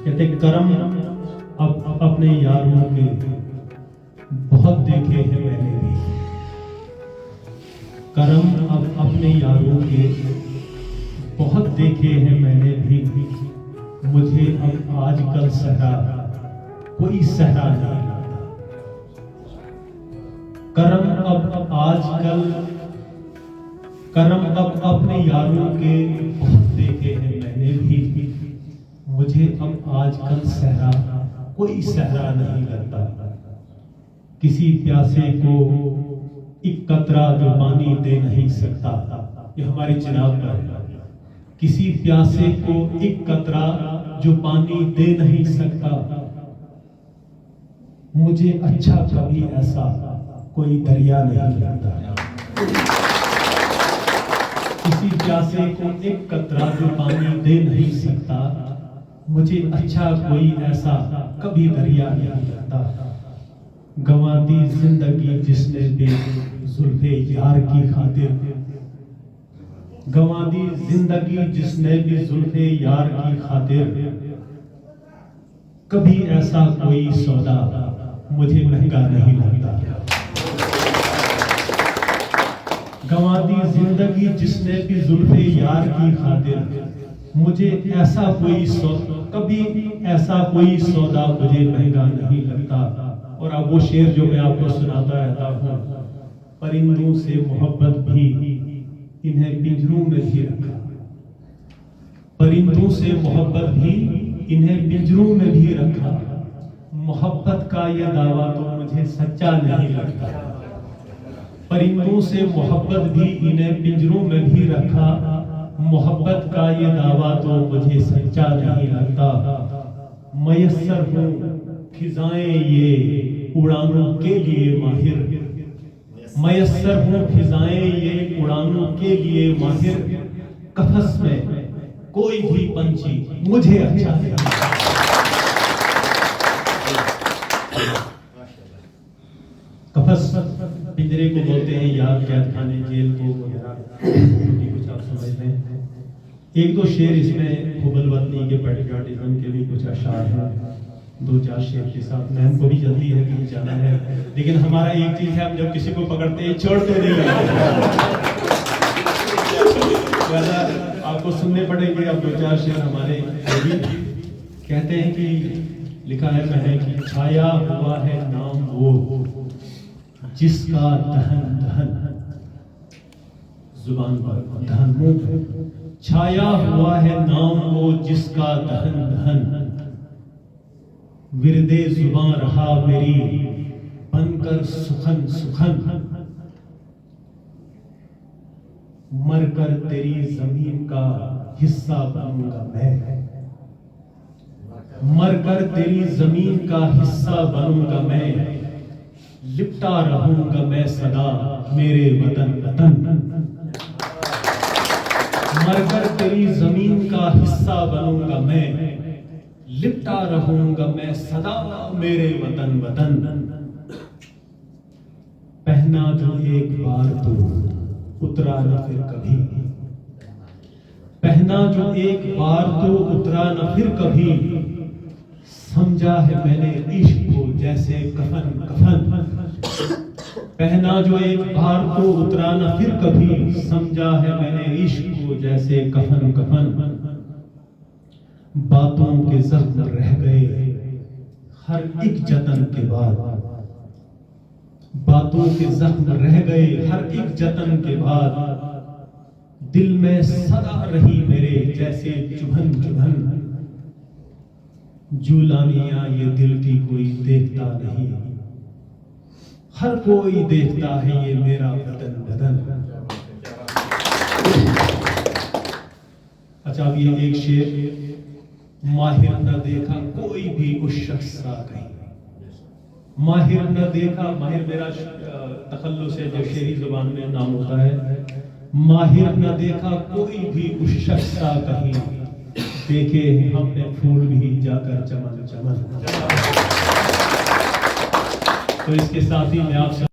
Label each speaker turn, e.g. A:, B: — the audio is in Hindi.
A: कहते करम अब अपने यारों के बहुत देखे हैं मैंने भी। करम अब अपने यारों के बहुत देखे हैं मैंने भी। मुझे अब आजकल सहरा कोई सहरा नहीं लगता। करम अब अपने यारों के बहुत देखे हैं मैंने भी। मुझे अब आजकल सहरा कोई सहरा नहीं लगता। किसी प्यासे को एक कतरा जो पानी दे नहीं सकता, ये हमारी चिनाब पर है। किसी प्यासे को एक कतरा जो पानी दे नहीं सकता। मुझे अच्छा कभी ऐसा कोई दरिया नहीं लगता। किसी प्यासे को एक कतरा जो पानी दे नहीं सकता। मुझे अच्छा कोई ऐसा कभी दरिया नहीं लगता। गंवा दी जिंदगी जिसने भी जुल्फे यार की खातिर। गंवा दी जिंदगी जिसने भी जुल्फे यार की खातिर। कभी ऐसा कोई सौदा मुझे महंगा नहीं लगता। गंवा दी जिंदगी जिसने भी जुल्फे यार की खातिर। मुझे ऐसा कोई कभी ऐसा कोई सौदा मुझे महंगा नहीं लगता। और अब वो शेर जो मैं आपको सुनाता रहता हूँ, परिंदों से मोहब्बत भी इन्हें पिंजरों में भी रखा। परिंदों से मोहब्बत भी इन्हें पिंजरों में भी रखा। मोहब्बत का यह दावा तो मुझे सच्चा नहीं लगता। परिंदों से मोहब्बत भी इन्हें पिंजरों में भी रखा। मोहब्बत का ये दावा तो मुझे सच्चा नहीं लगता। मयस्सर हूँ फिजाएं ये उड़ानों के लिए माहिर। मयस्सर हूँ फिजाएं ये उड़ानों के लिए माहिर। कफस में कोई भी पंछी मुझे अच्छा नहीं लगता। कफस पिंजरे को बोलते हैं, या कैद खाने, जेल को वगैरह, कुछ आप समझते हैं। एक दो शेर इसमें हुबल वतनी के पैट्रियटिज्म के भी कुछ अशार हैं। दो चार शेर के साथ में हमको भी जल्दी है कहीं जाना है, लेकिन हमारा एक चीज है, हम जब किसी को पकड़ते हैं छोड़ते नहीं हैं। आपको सुनने पड़ेंगे अब दो चार शेर हमारे। कहते हैं कि लिखा है मैंने कि छाया हुआ है नाम वो जिसका दहन दहन। जुबान पर दहन, मुंह पे। छाया हुआ है नाम वो जिसका दहन दहन। विरदे जुबान रहा मेरी बनकर सुखन सुखन। मरकर तेरी जमीन का हिस्सा बनूंगा मैं। मरकर तेरी जमीन का हिस्सा बनूंगा मैं। लिपटा रहूंगा मैं सदा मेरे वतन वतन। मरकर तेरी जमीन का हिस्सा बनूंगा मैं। लिपटा रहूंगा मैं सदा मेरे वतन वतन। पहना जो एक बार तो उतरा न फिर कभी। पहना जो एक बार तो उतरा न फिर कभी। समझा है मैंने इश्क को जैसे कफन कफन। पहना जो एक बार तो उतरा न फिर कभी। समझा है मैंने इश्क को जैसे कफन कफन। बातों के जख्म रह गए हर एक जतन के बाद। बातों के जख्म रह गए हर एक जतन के बाद। दिल में सदा रही मेरे जैसे चुभन चुभन। जुलानियां ये दिल की कोई देखता नहीं। हर कोई देखता है ये मेरा बदन बदन। अच्छा, अब ये एक शेर। माहिर न देखा कोई भी उस शख्स का कहीं। माहिर न देखा, माहिर मेरा तखल्लुस है जो शेरी जुबान में नाम होता है। माहिर न देखा कोई भी उस शख्स का कहीं। देखे हमने फूल भी जाकर चमन चमन। तो इसके साथ ही मैं आपसे